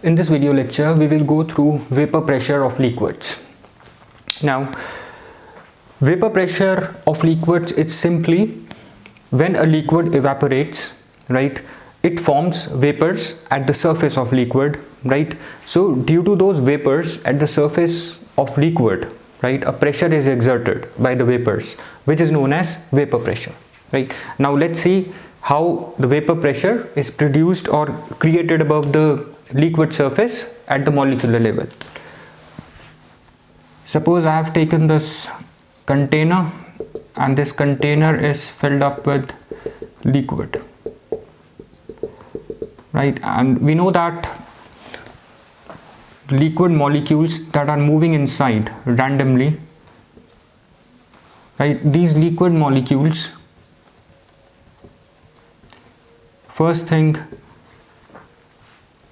In this video lecture, we will go through vapor pressure of liquids. Now, vapor pressure of liquids is simply when a liquid evaporates, right? It forms vapors at the surface of liquid, right? So due to those vapors at the surface of liquid, right, a pressure is exerted by the vapors, which is known as vapor pressure, right? Now let's see how the vapor pressure is produced or created above the liquid surface at the molecular level. Suppose I have taken this container and this container is filled up with liquid, right? And we know that liquid molecules that are moving inside randomly, right? These liquid molecules, first thing,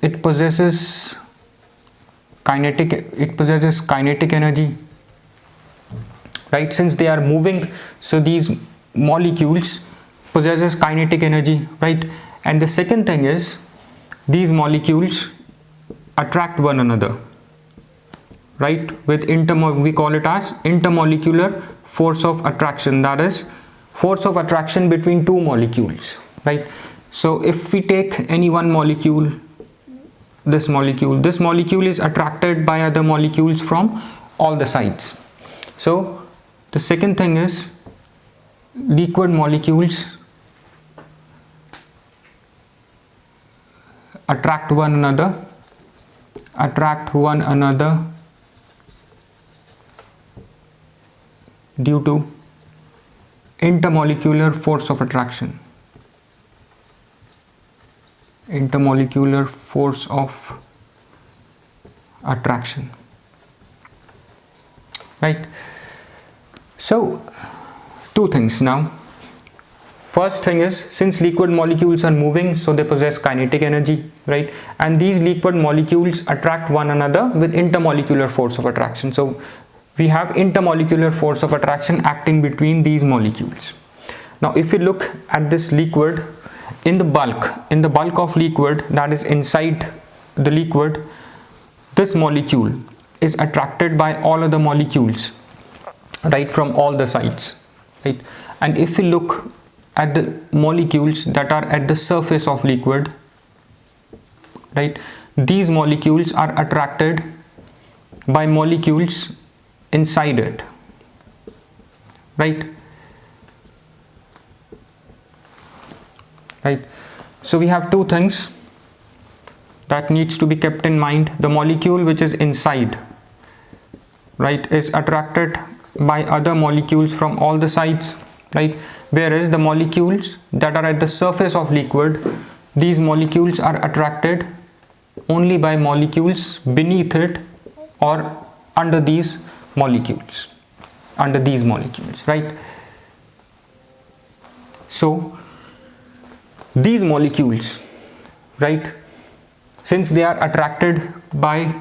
it possesses kinetic energy, right? Since they are moving, so these molecules possesses kinetic energy, right? And the second thing is these molecules attract one another, right? With we call it as intermolecular force of attraction, that is force of attraction between two molecules, right? So if we take any one molecule, this molecule is attracted by other molecules from all the sides. So the second thing is liquid molecules attract one another due to intermolecular force of attraction. Intermolecular force of attraction, right? So two things now. First thing is, since liquid molecules are moving, so they possess kinetic energy, right? And these liquid molecules attract one another with intermolecular force of attraction. So we have intermolecular force of attraction acting between these molecules. Now if we look at this liquid, in the bulk of liquid that is inside the liquid, this molecule is attracted by all other molecules, right, from all the sides, right? And if we look at the molecules that are at the surface of liquid, right, these molecules are attracted by molecules inside it, right? So we have two things that needs to be kept in mind. The molecule which is inside, right, is attracted by other molecules from all the sides, right? Whereas the molecules that are at the surface of liquid, these molecules are attracted only by molecules beneath it or under these molecules, right? So these molecules, right, since they are attracted by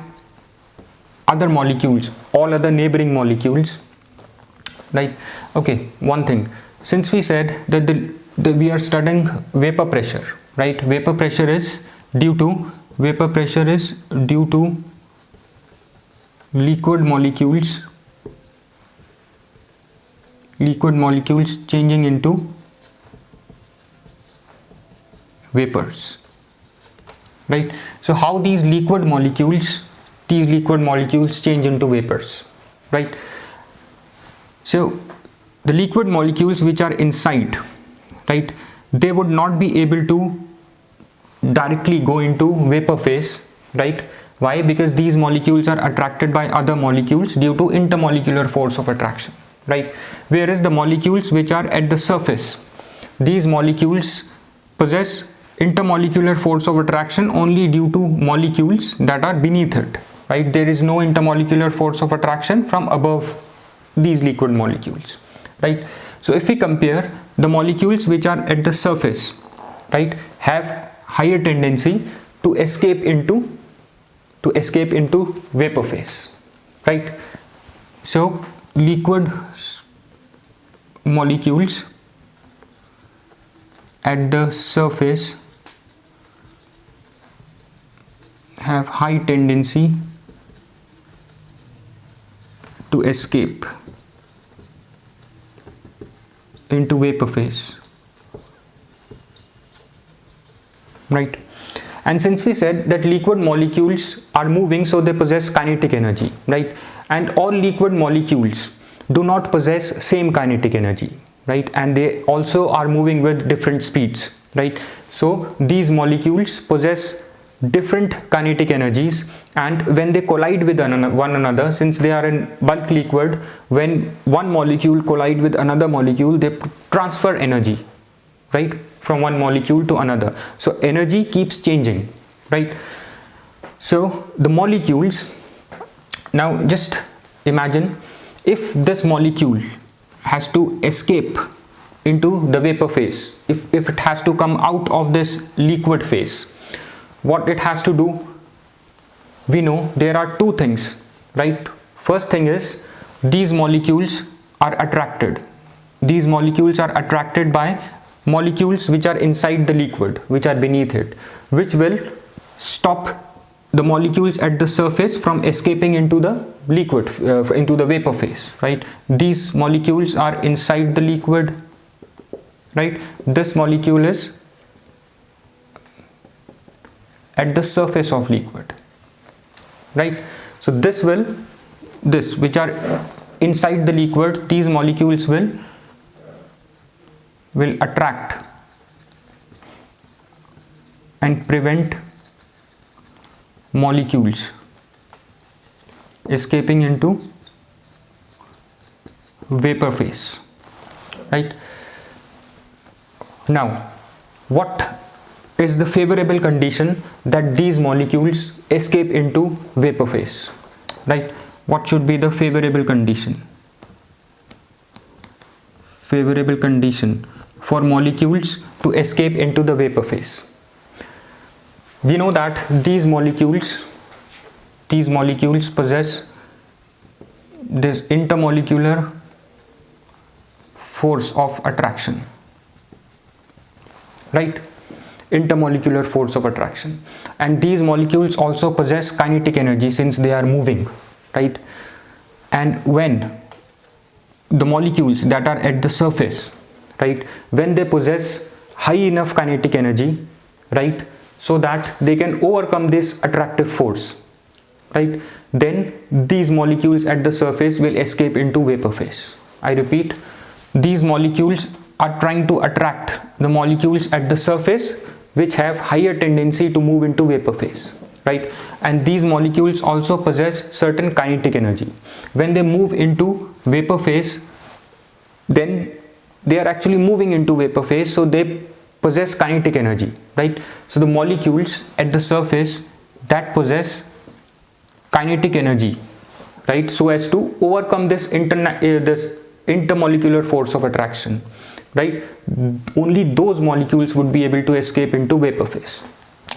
other molecules, all other neighboring molecules, right? Okay, one thing, since we said that we are studying vapor pressure, right? Vapor pressure is due to liquid molecules changing into vapors, right? So how these liquid molecules change into vapors, right? So the liquid molecules which are inside, right, they would not be able to directly go into vapor phase, right? Why? Because these molecules are attracted by other molecules due to intermolecular force of attraction, right? Whereas the molecules which are at the surface, these molecules possess intermolecular force of attraction only due to molecules that are beneath it, right? There is no intermolecular force of attraction from above these liquid molecules, right? So if we compare, the molecules which are at the surface, right, have higher tendency to escape into vapor phase, right? So liquid molecules at the surface have high tendency to escape into vapor phase, right? And since we said that liquid molecules are moving, so they possess kinetic energy, right? And all liquid molecules do not possess same kinetic energy, right? And they also are moving with different speeds, right? So these molecules possess different kinetic energies, and when they collide with one another, since they are in bulk liquid, when one molecule collide with another molecule, they transfer energy, right, from one molecule to another. So energy keeps changing, right? So the molecules, now just imagine if this molecule has to escape into the vapor phase, if it has to come out of this liquid phase, what it has to do, we know there are two things, right? First thing is these molecules are attracted. These molecules are attracted by molecules which are inside the liquid, which are beneath it, which will stop the molecules at the surface from escaping into the liquid, into the vapor phase, right? These molecules are inside the liquid, right? This molecule is at the surface of liquid, right? So this which are inside the liquid, these molecules will attract and prevent molecules escaping into vapor phase, right? Now, what is the favorable condition that these molecules escape into vapor phase, right? What should be the favorable condition? Favorable condition for molecules to escape into the vapor phase. We know that these molecules possess this intermolecular force of attraction, right? Intermolecular force of attraction. And these molecules also possess kinetic energy since they are moving, right? And when the molecules that are at the surface, right, when they possess high enough kinetic energy, right, so that they can overcome this attractive force, right, then these molecules at the surface will escape into vapor phase. I repeat, these molecules are trying to attract the molecules at the surface which have higher tendency to move into vapor phase, right? And these molecules also possess certain kinetic energy. When they move into vapor phase, then they are actually moving into vapor phase, so they possess kinetic energy, right? So the molecules at the surface that possess kinetic energy, right, so as to overcome this intermolecular force of attraction, right, only those molecules would be able to escape into vapor phase.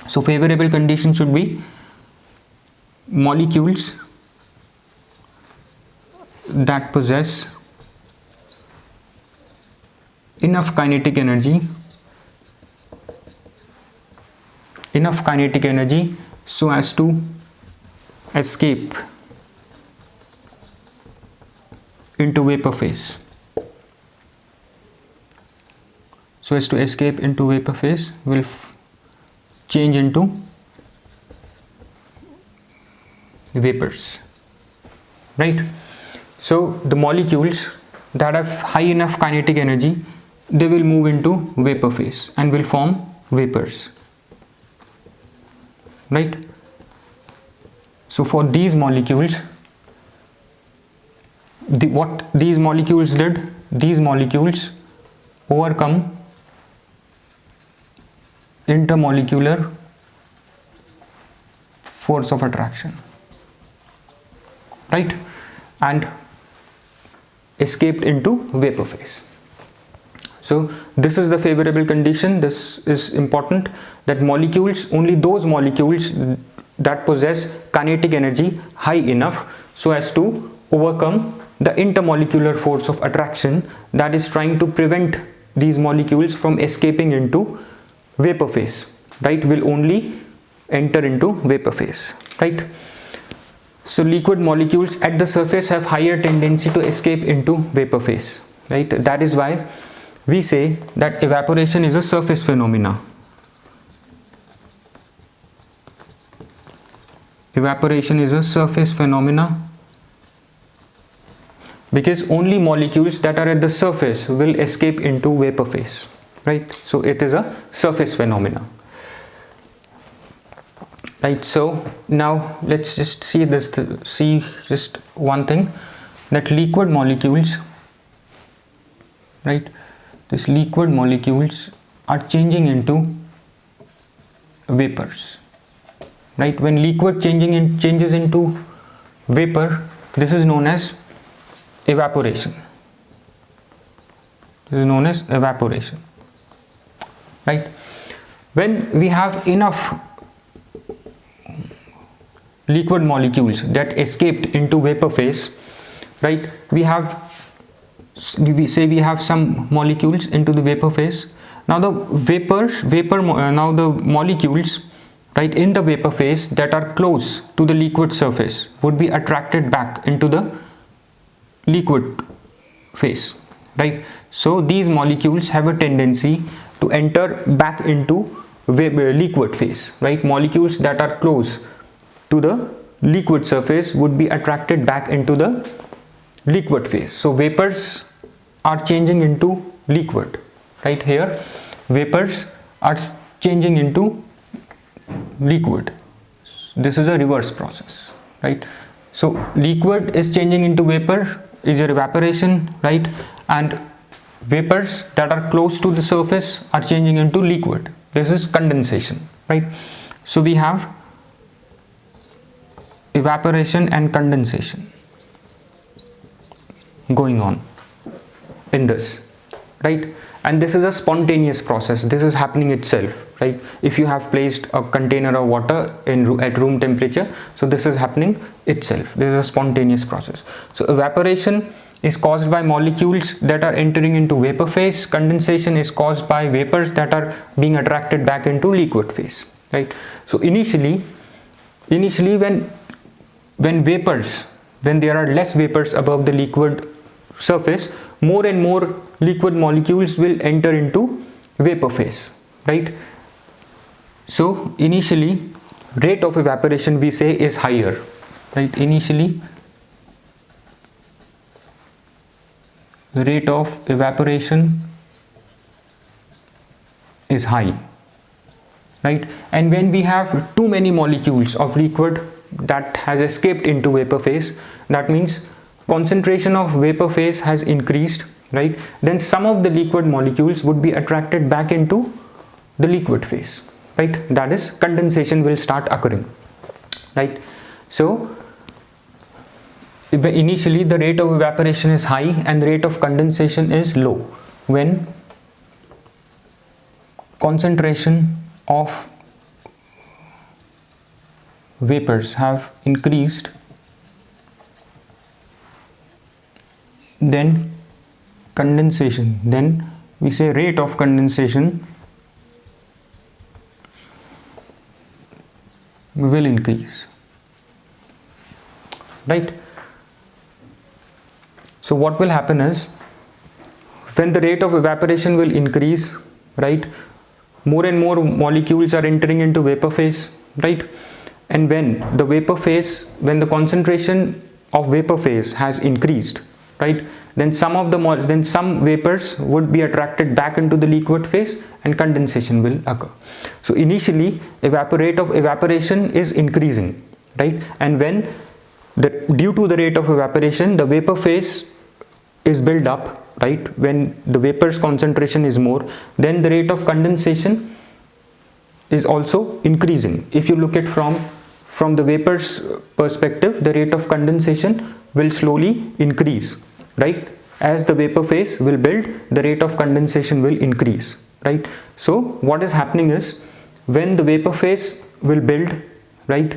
So favorable condition should be molecules that possess enough kinetic energy so as to escape into vapor phase. So as to escape into vapor phase will change into vapors, right? So the molecules that have high enough kinetic energy, they will move into vapor phase and will form vapors, right? So for these molecules, what these molecules did, these molecules overcome intermolecular force of attraction, right, and escaped into vapor phase. So this is the favorable condition. This is important, that molecules, only those molecules that possess kinetic energy high enough so as to overcome the intermolecular force of attraction that is trying to prevent these molecules from escaping into vapor phase, right, will only enter into vapor phase, right? So liquid molecules at the surface have higher tendency to escape into vapor phase, right? That is why we say that evaporation is a surface phenomena. Evaporation is a surface phenomena because only molecules that are at the surface will escape into vapor phase, right? So it is a surface phenomena, right? So now let's just see just one thing, that liquid molecules, right? These liquid molecules are changing into vapors, right? When liquid changes into vapor, this is known as evaporation. This is known as evaporation, right? When we have enough liquid molecules that escaped into vapor phase, right? We say we have some molecules into the vapor phase. Now the molecules, right, in the vapor phase that are close to the liquid surface would be attracted back into the liquid phase, right? So these molecules have a tendency to enter back into liquid phase, right? Molecules that are close to the liquid surface would be attracted back into the liquid phase. So vapors are changing into liquid, right? Here vapors are changing into liquid. This is a reverse process, right? So liquid is changing into vapor, is your evaporation, right? And vapors that are close to the surface are changing into liquid. This is condensation, right? So we have evaporation and condensation going on in this, right? And this is a spontaneous process. This is happening itself, right? If you have placed a container of water at room temperature, so this is happening itself. This is a spontaneous process. So evaporation is caused by molecules that are entering into vapor phase. Condensation is caused by vapors that are being attracted back into liquid phase, right? So initially when there are less vapors above the liquid surface, more and more liquid molecules will enter into vapor phase, right? So initially rate of evaporation, we say, is higher, right? Initially rate of evaporation is high, right? And when we have too many molecules of liquid that has escaped into vapor phase, that means concentration of vapor phase has increased, right? Then some of the liquid molecules would be attracted back into the liquid phase, right? That is, condensation will start occurring, right? So initially the rate of evaporation is high and the rate of condensation is low. When concentration of vapors have increased, then condensation, then we say rate of condensation will increase, right? So what will happen is, when the rate of evaporation will increase, right, more and more molecules are entering into vapor phase, right? And when the concentration of vapor phase has increased, right, then some vapors would be attracted back into the liquid phase and condensation will occur. So initially rate of evaporation is increasing, right? And when due to the rate of evaporation, the vapor phase is built up, right? When the vapor's concentration is more, then the rate of condensation is also increasing. If you look at from the vapor's perspective, the rate of condensation will slowly increase, right? As the vapor phase will build, the rate of condensation will increase, right? So what is happening is, when the vapor phase will build, right,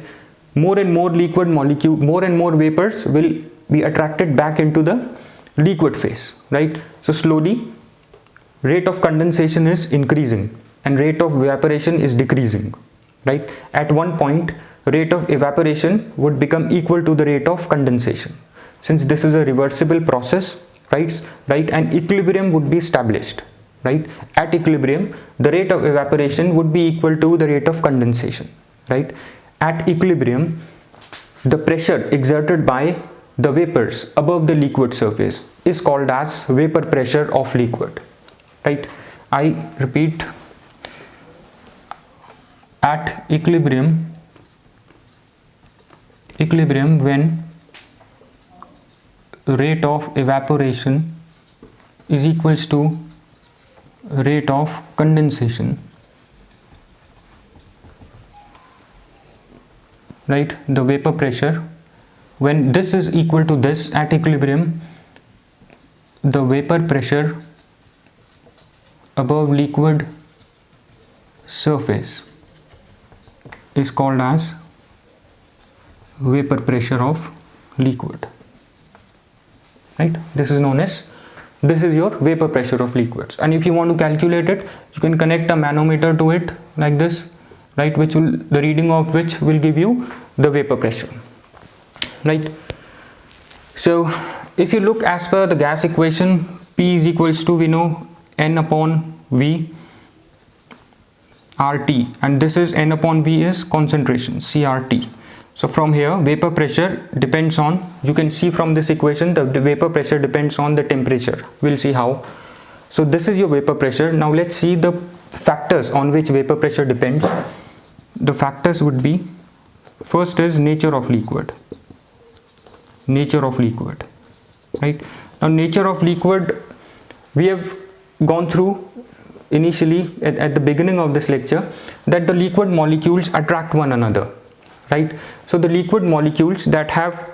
more and more vapors will be attracted back into the liquid phase, right? So slowly rate of condensation is increasing and rate of evaporation is decreasing, right? At one point, rate of evaporation would become equal to the rate of condensation. Since this is a reversible process, right, an equilibrium would be established, right? At equilibrium, the rate of evaporation would be equal to the rate of condensation, right? At equilibrium, the pressure exerted by the vapors above the liquid surface is called as vapor pressure of liquid, right? I repeat, at equilibrium when rate of evaporation is equals to rate of condensation, right? The vapor pressure, when this is equal to this at equilibrium, the vapor pressure above liquid surface is called as vapor pressure of liquid, right? This is known as, this is your vapor pressure of liquids. And if you want to calculate it, you can connect a manometer to it like this, right? Which will, the reading of which will give you the vapor pressure, right? So if you look as per the gas equation, P is equals to, we know, N upon V RT, and this is N upon V is concentration, CRT. So from here, vapor pressure depends on, you can see from this equation, the vapor pressure depends on the temperature. We'll see how. So this is your vapor pressure. Now let's see the factors on which vapor pressure depends. The factors would be, first is nature of liquid. Nature of liquid, right? Now nature of liquid, we have gone through initially at the beginning of this lecture, that the liquid molecules attract one another, right? So the liquid molecules that have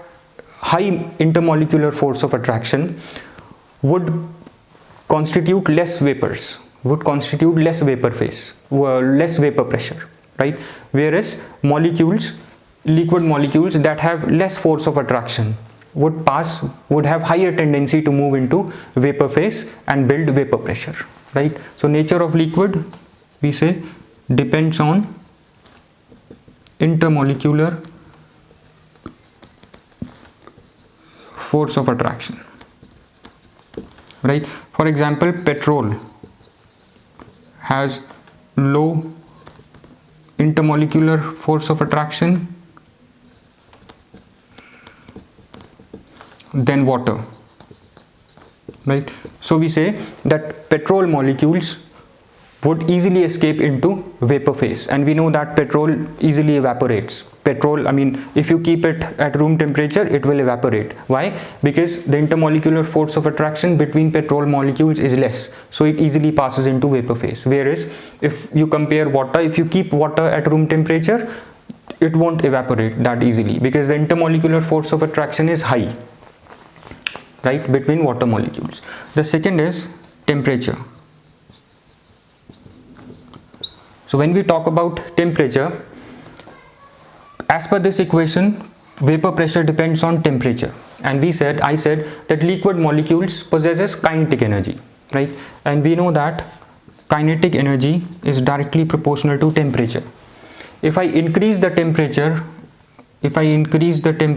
high intermolecular force of attraction would constitute less vapors, would constitute less vapor phase, less vapor pressure, right? Whereas molecules, liquid molecules that have less force of attraction would have higher tendency to move into vapor phase and build vapor pressure, right? So nature of liquid, we say, depends on intermolecular force of attraction, right? For example, petrol has low intermolecular force of attraction than water, right? So we say that petrol molecules would easily escape into vapor phase, and we know that petrol easily evaporates. Petrol, I mean, if you keep it at room temperature, it will evaporate. Why? Because the intermolecular force of attraction between petrol molecules is less, so it easily passes into vapor phase. Whereas if you compare water, if you keep water at room temperature, it won't evaporate that easily because the intermolecular force of attraction is high, right, between water molecules. The second is temperature. So when we talk about temperature, as per this equation, vapor pressure depends on temperature, and I said that liquid molecules possesses kinetic energy, right? And we know that kinetic energy is directly proportional to temperature. If I increase the temperature,